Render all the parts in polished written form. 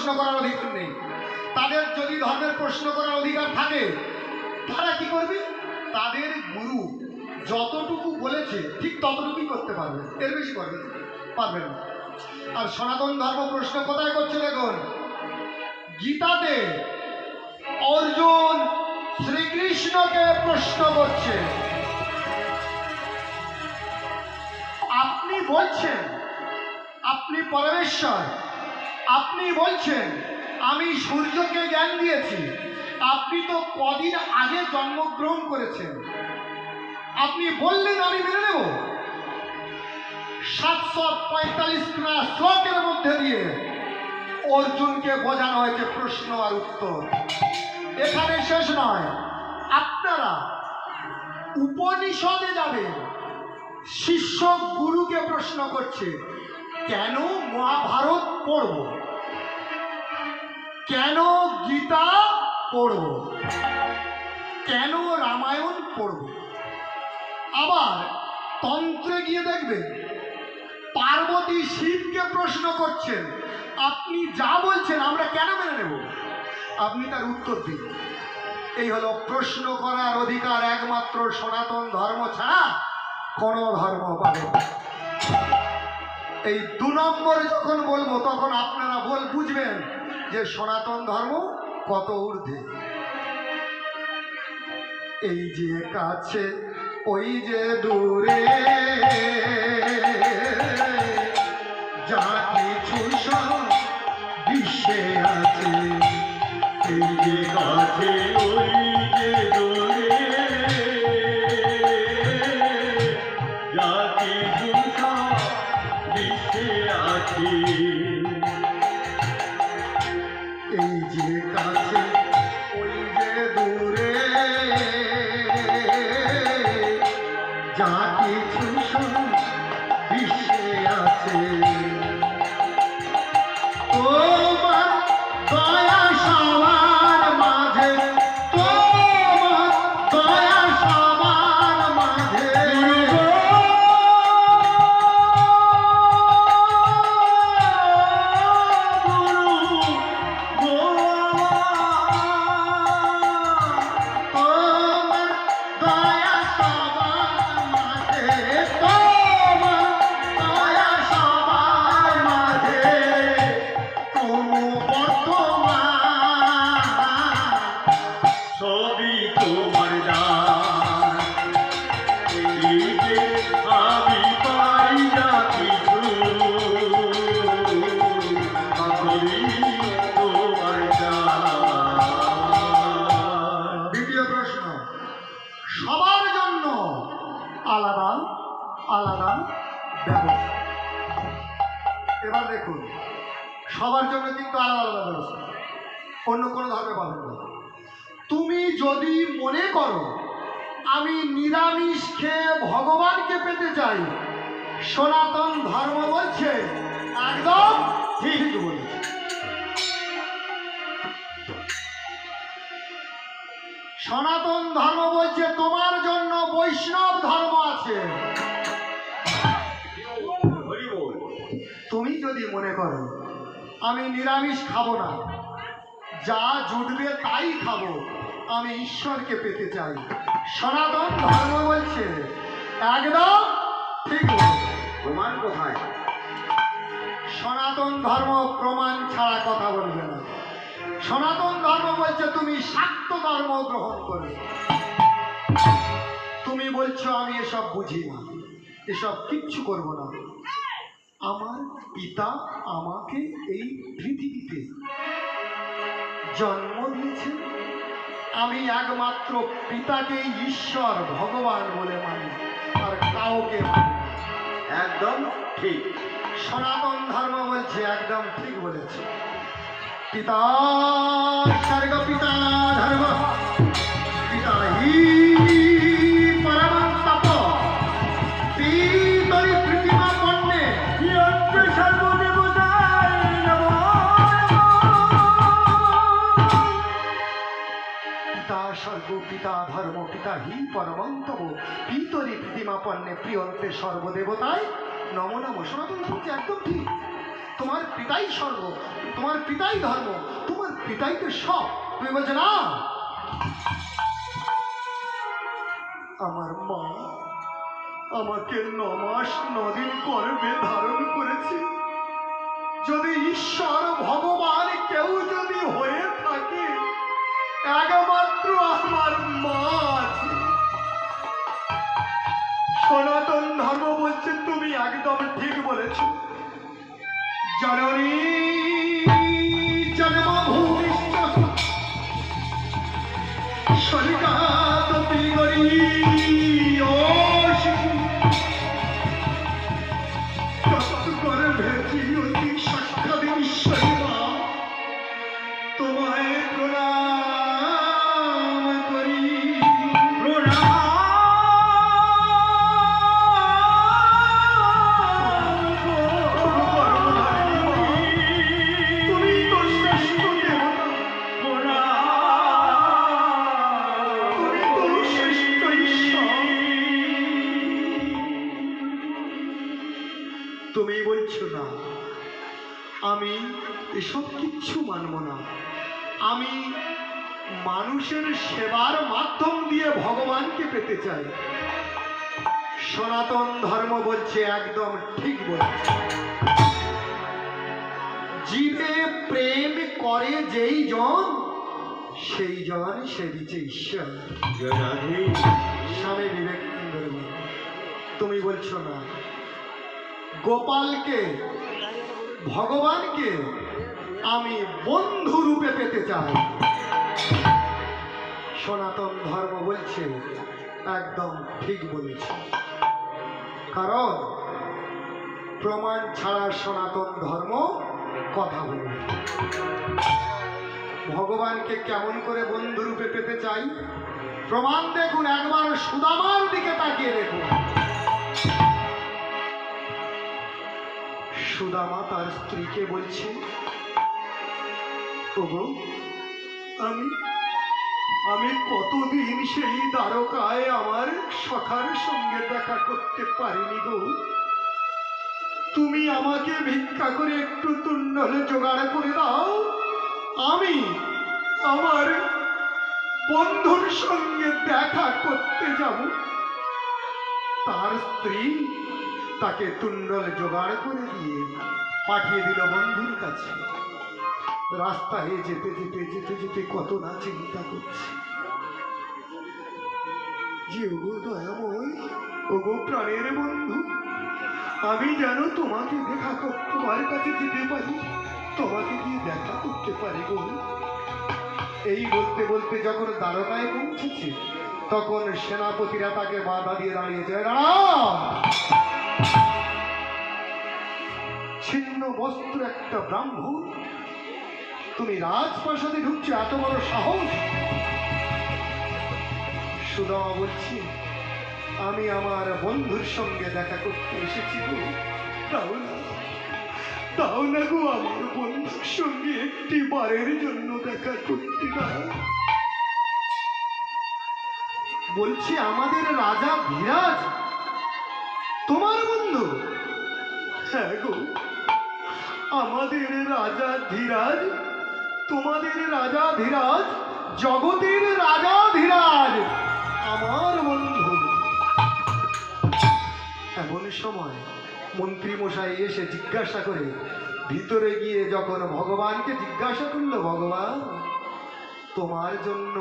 প্রশ্ন করার অধিকার নেই। তাদের যদি ধর্মের প্রশ্ন করার অধিকার থাকে, তারা কি করবে? তাদের গুরু যতটুকু বলেছে ঠিক ততটুকুই করতে পারবে, এর বেশি পারবে না। আর সনাতন ধর্ম প্রশ্ন কোথায় করছে দেখুন, গীতাতে অর্জুন শ্রীকৃষ্ণকে প্রশ্ন করছে। আপনি বলছেন আপনি পরমেশ্বর, আপনি বলছেন আমি সূর্যকে জ্ঞান দিয়েছি, আপনি তো কদিন আগে জন্মগ্রহণ করেছেন, আপনি বললেন আমি মেনে নেব। 745টা শ্লোকের মধ্যে দিয়ে অর্জুনকে বোঝানো হয়েছে প্রশ্ন আর উত্তর। এখানে শেষ নয়, আপনারা উপনিষদে যাবেন, শিষ্য গুরুকে প্রশ্ন করছে কেন মহাভারত পড়ব, কেন গীতা পড়ব, কেন রামায়ণ পড়ব। আবার তন্ত্রে গিয়ে দেখবেন পার্বতী শিবকে প্রশ্ন করছেন আপনি যা বলছেন আমরা কেন মেনে নেব, আপনি তার উত্তর দিন। এই হলো প্রশ্ন করার অধিকার একমাত্র সনাতন ধর্ম ছাড়া কোনো ধর্ম পাবে না। এই 2 নম্বরে যখন বলবো তখন আপনারা বুঝবেন যে সনাতন ধর্ম কত ঊর্ধ্বে। এই যে কাছে ওই যে দূরে যা কিছু সব বিশ্বে আছে, এই যে কাছে ওই যে দূরে যা কিছু সব বিশ্বে আছে, এই যে কাছে ওই যে দূরে যা কিছু সব বিশ্বে আছে, তোমার দয়া সবার মাঝে, তোমার দয়া সবার মাঝে, তোমার দয়া সবার মাঝে, তোমার দয়া সবার মাঝে কোনো বর্তমান সবই তোমার দান। এই যে আমি পাই যা কিছু সবই তোমার দান। দ্বিতীয় প্রশ্ন, সবার জন্য আলাদা আলাদা ব্যবস্থা। এবার দেখুন, সবার জন্য কিন্তু আলাদা আলাদা ব্যবস্থা, অন্য কোনো ধর্মে পাবেন না। তুমি যদি মনে করো আমি নিরামিষ খেয়ে ভগবানকে পেতে চাই, সনাতন ধর্ম বলছে একদম ঠিক বলেছে। সনাতন ধর্ম বলছে তোমার জন্য বৈষ্ণব ধর্ম আছে। তুমি যদি মনে করো আমি নিরামিষ খাবো না, যা জুটবে তাই খাবো, আমি ঈশ্বরকে পেতে চাই, সনাতন ধর্ম বলছে একদম ঠিক বলেছে। প্রমাণ কোথায়? সনাতন ধর্ম প্রমাণ ছাড়া কথা বলবে না। সনাতন ধর্ম বলছে তুমি শাক্ত ধর্ম গ্রহণ করবে। তুমি বলছো আমি এসব বুঝি না, এসব কিচ্ছু করব না। আমার পিতা আমাকে এই পৃথিবীতে জন্ম দিয়েছে, আমি একমাত্র পিতাকে ঈশ্বর ভগবান বলে মানি, আর কাউকে মানি না। একদম ঠিক। সনাতন ধর্ম বলছে একদম ঠিক বলেছে। পিতা স্বর্গ পিতা ধর্ম পিতা হি পরমং তপ পিতরি প্রতিমা পণ্যে সর্বদেবতায় নমঃ। পিতা স্বর্গ পিতা ধর্ম পিতা হি পরমং তপ পিতরি প্রতিমা পণ্যে প্রিয়ন্তে সর্বদেবতায় নমো নমঃ। সনাতন ধর্ম একদম ঠিক। তোমার পিতাই স্বর্গ, তোমার পিতাই ধর্ম, তোমার পিতাই তো সব। তুমি বলছো না আমার মা আমাকে 9 মাস 9 দিন গর্ভে ধারণ করেছে। যদি ঈশ্বর ভগবান কেউ যদি হয়ে থাকে, একমাত্র আমার মা আছে। সনাতন ধর্ম বলছে তুমি একদম ঠিক বলেছ। জননী জন্মভূমিশ্চ স্বর্গাদপি গরীয়সী তৎগর্ভে জীয়তি সাক্ষাদীশ্বরী মা। তোমায় প্রণাম করি, তুমি তো শ্রেষ্ঠ দেবতা, তুমি তো শ্রেষ্ঠ ঈশ্বর। তুমি বলছো না আমি এসব কিচ্ছু মানব না, আমি মানুষের সেবার মাধ্যম দিয়ে ভগবানকে পেতে চাই। সনাতন ধর্ম বলছে একদম ঠিক বলছে। জীবে প্রেম করে যেই জন, সেই জন সেবিছে ঈশ্বর। স্বামী বিবেকানন্দ বলে। তুমি বলছো না গোপালকে ভগবানকে আমি বন্ধু রূপে পেতে চাই। সনাতন ধর্ম বলছে একদম ঠিক বলেছে, কারণ প্রমাণ ছাড়া সনাতন ধর্ম কথা বলবে। ভগবানকে কেমন করে বন্ধু রূপে পেতে চাই প্রমাণ দেখুন, একবার সুদামার দিকে তাকিয়ে দেখুন। সুদামা তার স্ত্রীকে বলছে, ওগো আমি কতদিন সেই দ্বারকায় আমার সখার সঙ্গে দেখা করতে পারিনি গো। তুমি আমাকে ভিক্ষা করে একটু তুণ্ডল জোগাড় করে দাও, আমি আমার বন্ধুর সঙ্গে দেখা করতে যাব। তার স্ত্রী তাকে তুণ্ডল জোগাড় করে দিয়ে পাঠিয়ে দিল বন্ধুর কাছে। রাস্তায় যেতে যেতে যেতে যেতে কত না চিন্তা করছে যে ওগো দয়াময়, ওগো প্রাণের বন্ধু, আমি যেন তোমাকে দেখা করতে, তোমার কাছে যেতে পারি, তোমাকে গিয়ে দেখা করতে পারি গো। এই বলতে বলতে যখন দ্বারকায় পৌঁছেছে, তখন সেনাপতিরা তাকে বাধা দিয়ে দাঁড়িয়েছে। ছিন্ন বস্ত্র একটা ব্রাহ্মণ, তুমি রাজপ্রাসাদে ঢুকছো, এত বড় সাহস? সুদামা বলছি আমি আমার বন্ধুর সঙ্গে দেখা করতে এসেছি গো, তাও না গো আমার বন্ধুর সঙ্গে একটি বারের জন্য দেখা করতে না। বলছি আমাদের রাজা ধীরাজ তোমার বন্ধু? হ্যাঁ গো, আমাদের রাজা ধীরাজ, তোমাদের রাজা ধীরাজ, জগতের রাজা ধীরাজ আমার বন্ধু। এমন সময় মন্ত্রী মশাই এসে জিজ্ঞাসা করে, ভিতরে গিয়ে যখন ভগবানকে জিজ্ঞাসা করলো, ভগবান তোমার জন্য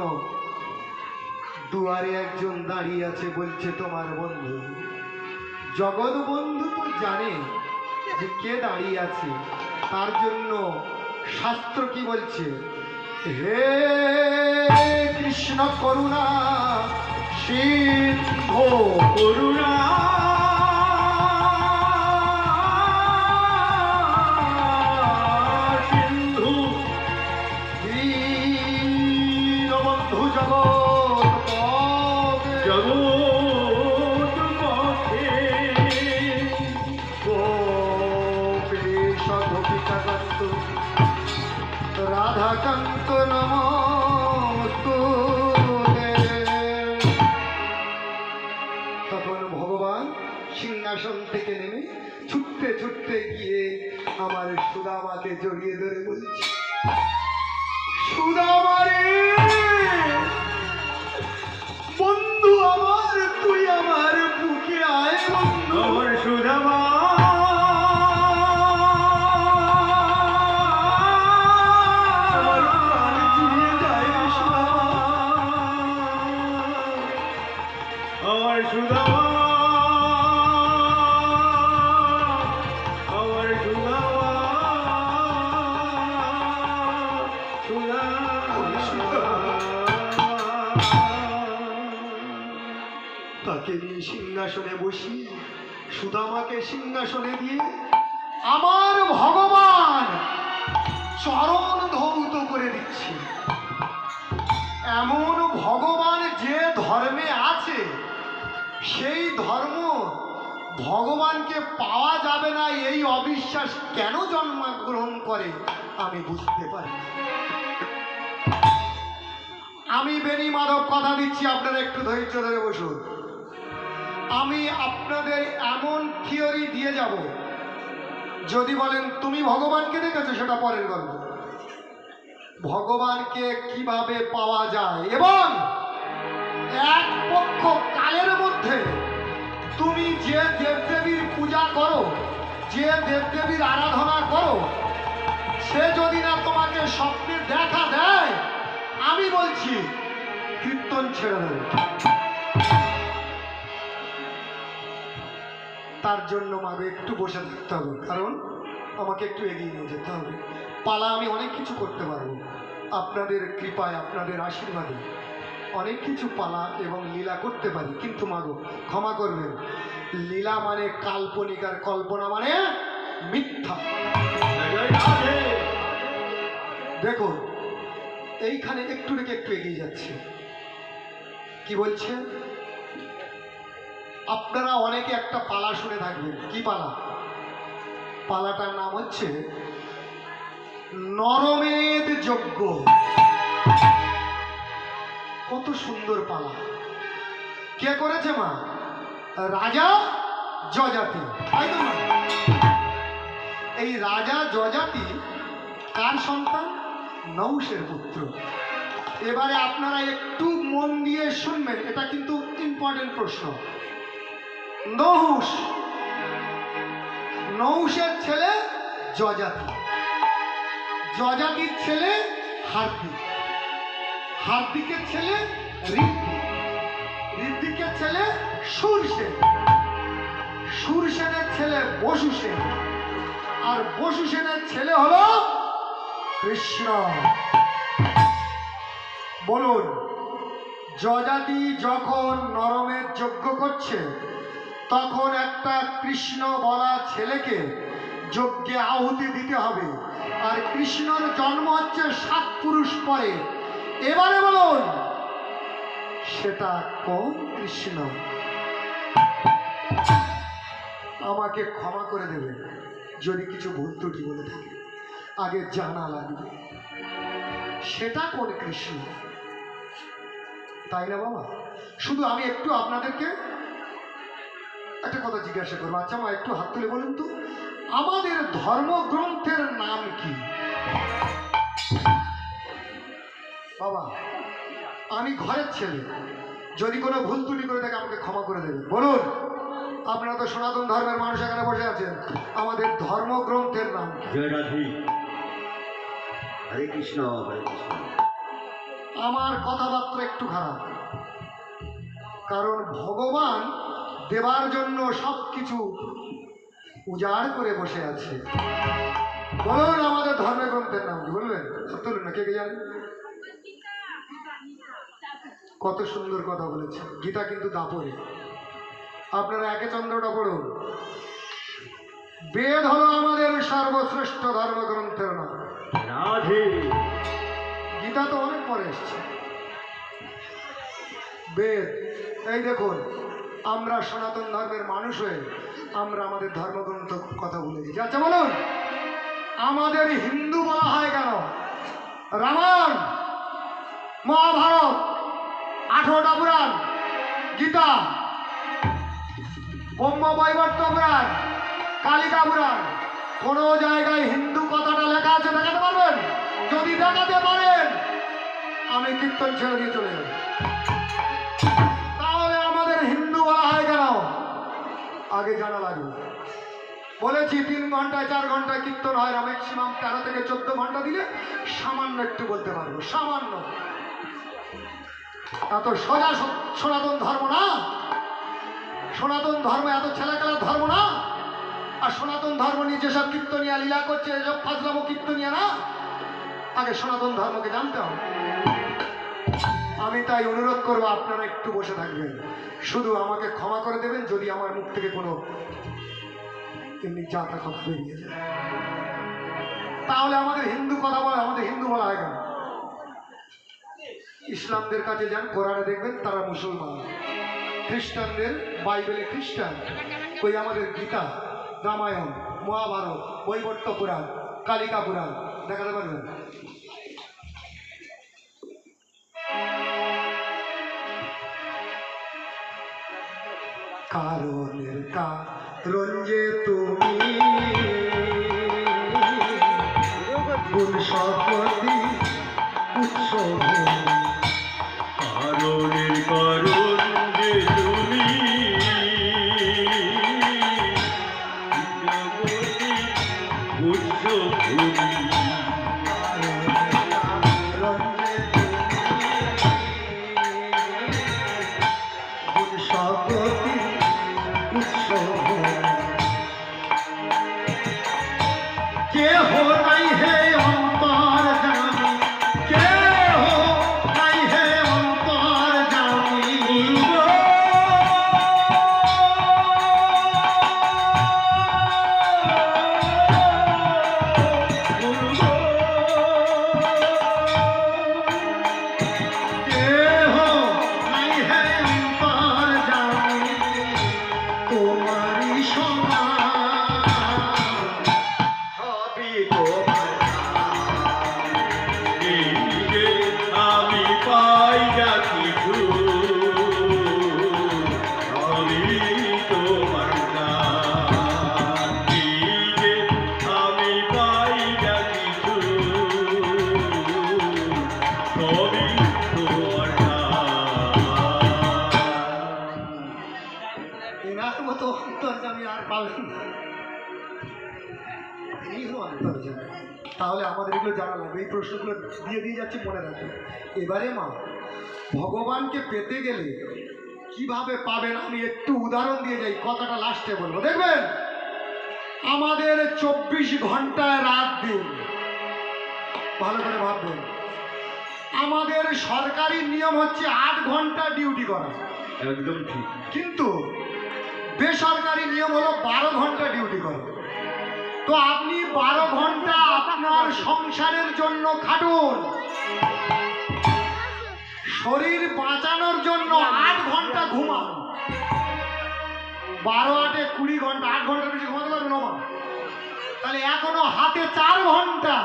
দুয়ারে একজন দাঁড়িয়ে আছে, বলছে তোমার বন্ধু। জগৎ বন্ধু তো জানে যে কে দাঁড়িয়ে আছে, তার জন্য শাস্ত্র কি বলছে, হে কৃষ্ণ করুণা সিন্ধু করুণা সিন্ধু দীনবন্ধু জগৎ জগৎ পথে গোপেশ গোপিকাকান্ত রাধাকান্ত নমস্তুতে। তখন ভগবান সিংহাসন থেকে নেমে ছুটতে ছুটতে গিয়ে আমার সুদামাকে জড়িয়ে ধরে বলছি, সুদামা রে, বন্ধু আমার, তুই আমার বুকে আয় বন্ধু। আমার সুদামা আমার প্রাণ জুড়িয়ে যায় রে সুদামা। আমার সুদামা আমার সুদামা তাকে নিয়ে সিংহাসনে বসি, সুদামাকে সিংহাসনে দিয়ে আমার ভগবান চরণ ধৌত করে দিচ্ছে। এমন ভগবান যে ধর্মে আছে, সেই ধর্ম ভগবানকে পাওয়া যাবে না, এই অবিশ্বাস কেন জন্মগ্রহণ করে আমি বুঝতে পারি। আমি বেনি মাধব কথা দিচ্ছি, আপনারা একটু ধৈর্য ধরে বসুন। আমি আপনাদের এমন থিওরি দিয়ে যাব, যদি বলেন তুমি ভগবানকে দেখেছো সেটা পরের গল্প। ভগবানকে কিভাবে পাওয়া যায় এবং এক পক্ষ কালের মধ্যে তুমি যে দেবদেবীর পূজা করো, যে দেবদেবীর আরাধনা করো, সে যদি না তোমাকে স্বপ্নে দেখা দেয়, আমি বলছি কীর্তন ছেড়ে দেবে। তার জন্য মাকে একটু বসে থাকতে হবে, কারণ আমাকে একটু এগিয়ে নিয়ে যেতে হবে। পালা আমি অনেক কিছু করতে পারবো, আপনাদের কৃপায়, আপনাদের আশীর্বাদে অনেক কিছু পালা এবং লীলা করতে পারি, কিন্তু মাগো ক্ষমা করবেন, লীলা মানে কাল্পনিক আর কল্পনা মানে মিথ্যা। দেখুন এইখানে একটু রেখে একটু এগিয়ে যাচ্ছে, কি বলছে? আপনারা অনেকে একটা পালা শুনে থাকবেন। কি পালা? পালাটার নাম হচ্ছে নরমেদ যজ্ঞ। কত সুন্দর পালা! কে করেছে মা? রাজা যযাতি, তাই তো মা? এই রাজা যযাতি কার সন্তান? নহুষের পুত্র। এবারে আপনারা একটু মন দিয়ে শুনবেন, এটা কিন্তু ইম্পর্টেন্ট প্রশ্ন। নহুষ, নহুষের ছেলে যযাতি, যযাতির ছেলে হার্দিক, হার্দিকের ছেলে ঋদ্ধিক, ঋদ্ধিকের ছেলে সুরসেন, সুরসেনের ছেলে বসুসেন, আর বসুসেনের ছেলে হলো কৃষ্ণ। বলুন, যযাতি যখন নরমের যজ্ঞ করছে, তখন একটা কৃষ্ণ বলা ছেলেকে যজ্ঞে আহুতি দিতে হবে, আর কৃষ্ণর জন্ম হচ্ছে 7 পুরুষ পরে। এবারে বলুন সেটা কোন কৃষ্ণ? আমাকে ক্ষমা করে দেবেন যদি কিছু ভুল ত্রুটি বলে থাকে, আগে জানা লাগবে সেটা কোন কৃষ্ণ, তাই না বাবা? শুধু আমি একটু আপনাদেরকে একটা কথা জিজ্ঞাসা করবো। আচ্ছা মা, একটু হাত তুলে বলুন তো, আমাদের ধর্মগ্রন্থের নাম কি? বাবা, আমি ঘরের ছেলে, যদি কোনো ভুল ত্রুটি করে থাকে আমাকে ক্ষমা করে দেবেন। বলুন, আপনারা তো সনাতন ধর্মের মানুষ এখানে বসে আছেন, আমাদের ধর্মগ্রন্থের নাম কি? জয় রাধে, হরে কৃষ্ণ হরে কৃষ্ণ। আমার কথাবার্তা একটু খারাপ, কারণ ভগবান দেবার জন্য সব কিছু উজাড় করে বসে আছে। বলুন আমাদের ধর্মগ্রন্থের নাম কি? বলবেন? তুলুন না, কে কে জানেন? কত সুন্দর কথা বলেছে। গীতা কিন্তু দাপরে, আপনারা একে চন্দ্রটা পড়ুন। বেদ হলো আমাদের সর্বশ্রেষ্ঠ ধর্মগ্রন্থের নাম। রাধে, গীতা তো অনেক পরে এসছে। বেদ, এই দেখুন, আমরা সনাতন ধর্মের মানুষ হয়ে আমরা আমাদের ধর্মগ্রন্থ কথা ভুলে গেছি। আচ্ছা বলুন, আমাদের হিন্দু বলা হয় কেন? রামায়ণ, মহাভারত, 18টা পুরাণ, গীতা, ব্রহ্ম বৈবর্ত পুরাণ, কালিকা পুরাণ, কোন জায়গায় হিন্দু কথাটা লেখা আছে দেখাতে পারবেন? যদি দেখাতে পারেন আমি কীর্তন ছেড়ে দিয়ে চলে যাব। তাহলে আমাদের হিন্দু বলা হয় কেন আগে জানা লাগবে। বলেছি 3 ঘন্টায় 4 ঘন্টায় কীর্তন হয়, ম্যাক্সিমাম 13 থেকে 14 ঘন্টা দিলে সামান্য একটু বলতে পারবো, সামান্য। এত সোজা সনাতন ধর্ম না, সনাতন ধর্ম এত ছেলেখেলার ধর্ম না। আর সনাতন ধর্ম নিয়ে যেসব কীর্তনিয়া লীলা করছে এসব ফাজলামো কীর্তনিয়া না। আগে সনাতন ধর্মকে জানতে হবে। আমি তাই অনুরোধ করবো আপনারা একটু বসে থাকবেন, শুধু আমাকে ক্ষমা করে দেবেন যদি আমার মুখ থেকে কোনো এমনি যাতা কথা বেরিয়ে যায়। তাহলে আমাদের হিন্দু কথা বলা, আমাদের হিন্দু বলা হয় কেন? ইসলামদের কাছে যান, কোরআনে দেখবেন তারা মুসলমান। খ্রিস্টানদের বাইবেলে খ্রিস্টান, ওই আমাদের গীতা, রামায়ণ, মহাভারত, বৈবর্ত পুরাণ, কালিকা পুরাণ দেখাতে পারবেন? কারণের কারণ যে তুমি গুণ সম্পত্তি উৎস, কারণের কারণ যে তুমি জগতি উচ্চ ভূমি। এনার মতো অন্তর্যামী আর পাবেন না। তাহলে আমাদের এগুলো জানা লাগবে। এই প্রশ্নগুলো দিয়ে দিয়ে যাচ্ছি, মনে রাখবেন। এবারে মা, ভগবানকে পেতে গেলে কিভাবে পাবেন আমি একটু উদাহরণ দিয়ে যাই, কথাটা লাস্টে বলবো। দেখবেন আমাদের 24 ঘন্টায় রাত দিন, ভালো করে ভাববেন। আমাদের সরকারি নিয়ম হচ্ছে 8 ঘন্টা ডিউটি করা, একদম ঠিক। কিন্তু বেসরকারি নিয়ম হলো 12 ঘন্টা ডিউটি করা। তো আপনি 12 ঘন্টা আপনার সংসারের জন্য খাটুন, শরীর বাঁচানোর জন্য 8 ঘন্টা ঘুমান। 12 8 20 ঘন্টা, 8 ঘন্টার বেশি ঘুমাতে পারবেন না। তাহলে এখনো হাতে 4 ঘন্টা,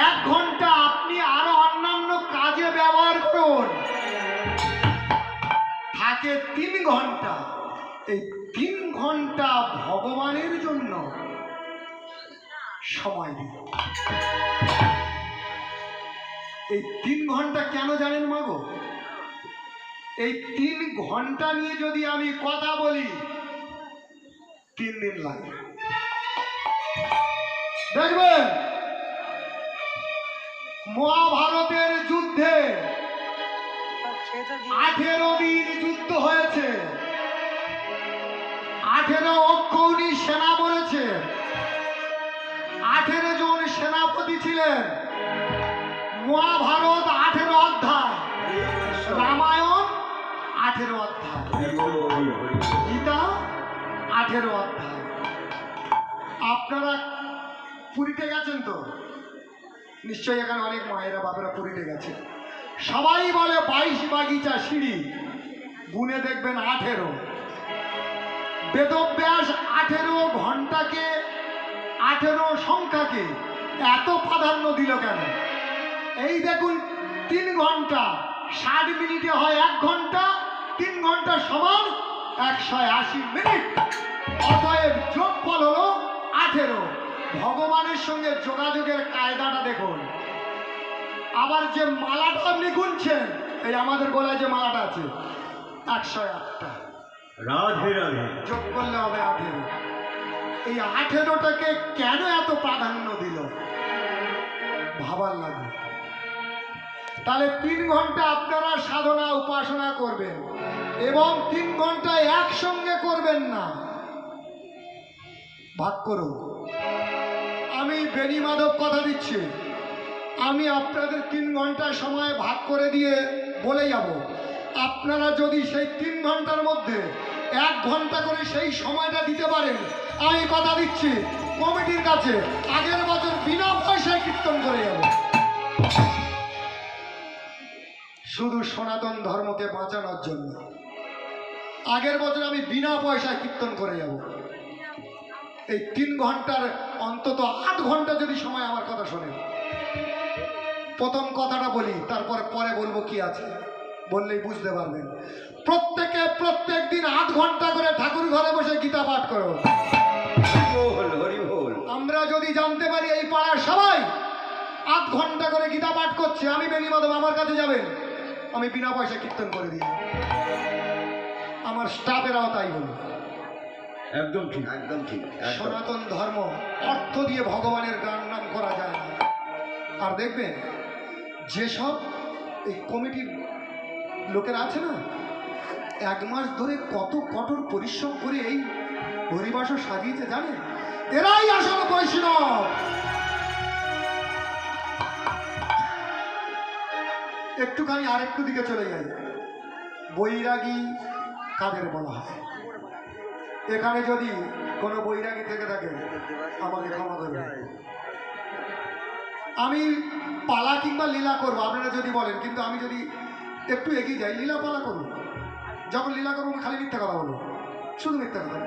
1 ঘন্টা আপনি আরো অন্যান্য কাজে ব্যবহার করুন, থাকে 3 ঘন্টা। এই 3 ঘন্টা ভগবানের জন্য সময় দিন। এই 3 ঘন্টা কেন জানেন মাগো? এই 3 ঘন্টা নিয়ে যদি আমি কথা বলি 3 দিন লাগে। দেখবেন মহাভারতের যুদ্ধে 18 দিন যুদ্ধ হয়েছে, 18 অক্ষৌণী সেনা বলেছে, 18 জন সেনাপতি ছিলেন। মহাভারত 18 অধ্যায়, রামায়ণ 18 অধ্যায়, গীতা 18 অধ্যায়। আপনারা পুরীতে গেছেন তো নিশ্চয়ই, এখানে অনেক মায়েরা বাবারা পুরীতে গেছে। সবাই বলে 22 বাগিচা সিঁড়ি, গুনে দেখবেন 18। বেদব্যাস 18 ঘন্টাকে, 18 সংখ্যাকে এত প্রাধান্য দিল কেন? এই দেখুন 3 ঘন্টা 60 মিনিটে হয় 1 ঘন্টা, 3 ঘন্টা সমান 180 মিনিট, অতএব যোগফল হলো 18। ভগবানের সঙ্গে যোগাযোগের কায়দাটা দেখুন। আবার যে মালাটা আপনি গুনছেন, এই আমাদের গলায় যে মালাটা আছে 108টা, রাধে রাধে। যোগ করলে হবে 18। এই 18টাকে কেন এত প্রাধান্য দিল ভাবার লাগে। তাহলে 3 ঘন্টা আপনারা সাধনা উপাসনা করবেন এবং 3 ঘন্টা একসঙ্গে করবেন না, ভাগ করুন। আমি বেণী মাধব কথা দিচ্ছি, আমি আপনাদের 3 ঘন্টা সময় ভাগ করে দিয়ে বলে যাব, আপনারা যদি সেই 3 ঘন্টার মধ্যে 1 ঘন্টা করে সেই সময়টা দিতে পারেন, আমি কথা দিচ্ছি কমিটির কাছে আগের বছর বিনা পয়সায় কীর্তন করে যাব। শুধু সনাতন ধর্মকে বাঁচানোর জন্য আগের বছর আমি বিনা পয়সায় কীর্তন করে যাব। এই 3 ঘন্টার অন্তত 8 ঘন্টা যদি সময় আমার কথা শোনেন। প্রথম কথাটা বলি, তারপরে পরে বলবো কি আছে, বললেই বুঝতে পারবেন। প্রত্যেকে প্রত্যেক দিন 8 ঘন্টা করে ঠাকুর ঘরে বসে গীতা পাঠ করো। আমরা যদি জানতে পারি এই পাড়ার সবাই 8 ঘন্টা করে গীতা পাঠ করছে, আমি বেণী মাধব, আমার কাছে যাবেন, আমি বিনা পয়সা কীর্তন করে দিই। আমার স্টাফেরাও তাই বলবে। একদম ঠিক, একদম ঠিক। সনাতন ধর্ম অর্থ দিয়ে ভগবানের গান নাম করা যায় না। আর দেখবেন যেসব এই কমিটির লোকেরা আছে না, 1 মাস ধরে কত কঠোর পরিশ্রম করে এই হরিবাসও সাজিয়েছে জানেন, এরাই আসল বৈষ্ণব। একটুখানি আরেকটু দিকে চলে যাই, বৈরাগী কাদের বলা হয়? এখানে যদি কোনো বৈরাগী থেকে থাকে আমাকে ক্ষমা করবে। আমি পালা কিংবা লীলা করবো আপনারা যদি বলেন, কিন্তু আমি যদি একটু এগিয়ে যাই লীলা পালা করবো। যখন লীলা করবো খালি মিথ্যা কথা বলবো, শুধু মিথ্যা কথা।